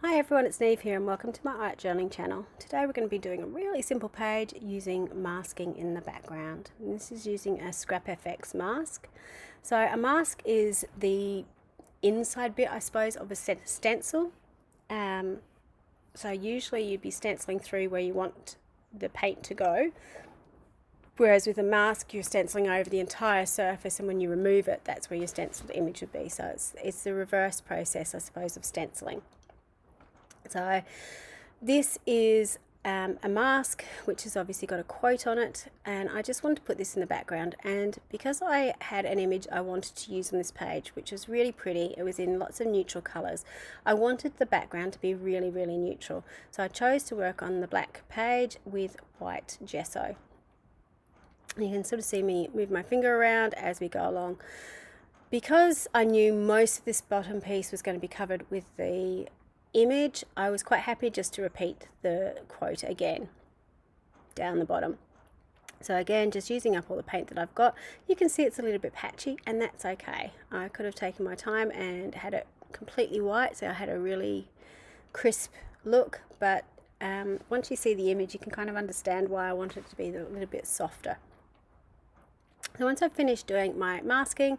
Hi everyone, it's Niamh here and welcome to my art journaling channel. Today we're going to be doing a really simple page using masking in the background. And this is using a Scrap FX mask. So a mask is the inside bit, I suppose, of a stencil. So usually you'd be stenciling through where you want the paint to go. Whereas with a mask, you're stenciling over the entire surface, and when you remove it, that's where your stenciled image would be. So it's the reverse process, I suppose, of stenciling. So this is a mask which has obviously got a quote on it, and I just wanted to put this in the background. And because I had an image I wanted to use on this page which was really pretty, it was in lots of neutral colors, I wanted the background to be really neutral, so I chose to work on the black page with white gesso. You can sort of see me move my finger around as we go along. Because I knew most of this bottom piece was going to be covered with the image, I was quite happy just to repeat the quote again down the bottom. So again, just using up all the paint that I've got. You can see it's a little bit patchy, and that's okay. I could have taken my time and had it completely white, so I had a really crisp look, but once you see the image, you can kind of understand why I want it to be a little bit softer. So once I've finished doing my masking,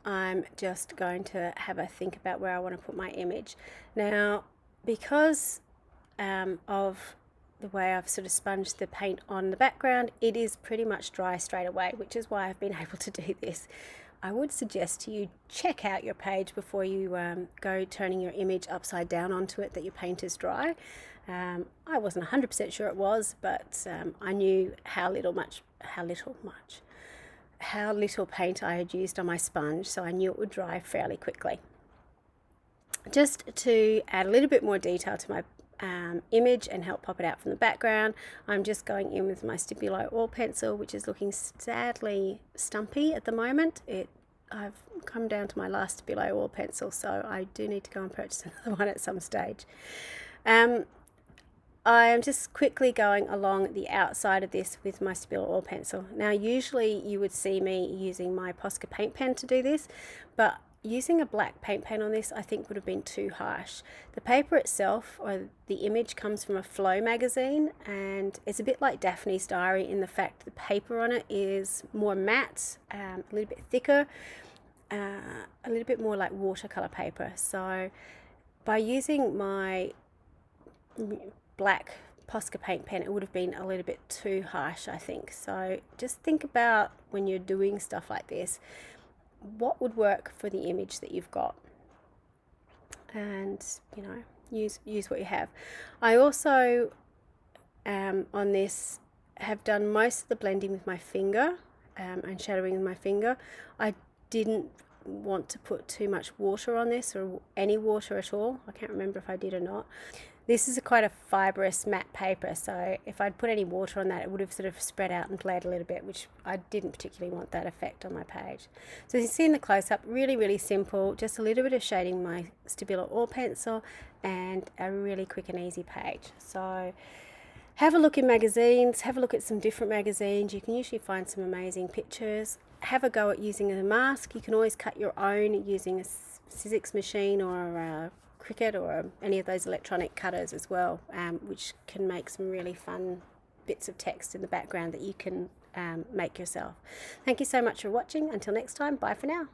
I'm just going to have a think about where I want to put my image. Now, because of the way I've sort of sponged the paint on the background, it is pretty much dry straight away, which is why I've been able to do this. I would suggest to you check out your page before you go turning your image upside down onto it that your paint is dry. I wasn't 100% sure it was, but I knew how little paint I had used on my sponge, so I knew it would dry fairly quickly. Just to add a little bit more detail to my image and help pop it out from the background, I'm just going in with my Stabilo oil pencil, which is looking sadly stumpy at the moment. I've come down to my last Stabilo oil pencil, so I do need to go and purchase another one at some stage. I am just quickly going along the outside of this with my Stabilo oil pencil. Now usually you would see me using my Posca paint pen to do this, but using a black paint pen on this I think would have been too harsh. The paper itself, or the image, comes from a Flow magazine, and it's a bit like Daphne's Diary in the fact the paper on it is more matte, a little bit thicker, a little bit more like watercolor paper. So by using my black Posca paint pen, it would have been a little bit too harsh, I think. So just think about, when you're doing stuff like this, what would work for the image that you've got, and use what you have. I also on this have done most of the blending with my finger and shadowing with my finger. I didn't want to put too much water on this, or any water at all. I can't remember if I did or not. This is quite a fibrous matte paper, so if I'd put any water on that, it would have sort of spread out and bled a little bit, which I didn't particularly want that effect on my page. So you see in the close-up, really simple, just a little bit of shading my Stabilo oil pencil, and a really quick and easy page. So have a look in magazines, have a look at some different magazines. You can usually find some amazing pictures. Have a go at using a mask. You can always cut your own using a Sizzix machine or a Cricut or any of those electronic cutters as well, which can make some really fun bits of text in the background that you can make yourself. Thank you so much for watching. Until next time, bye for now.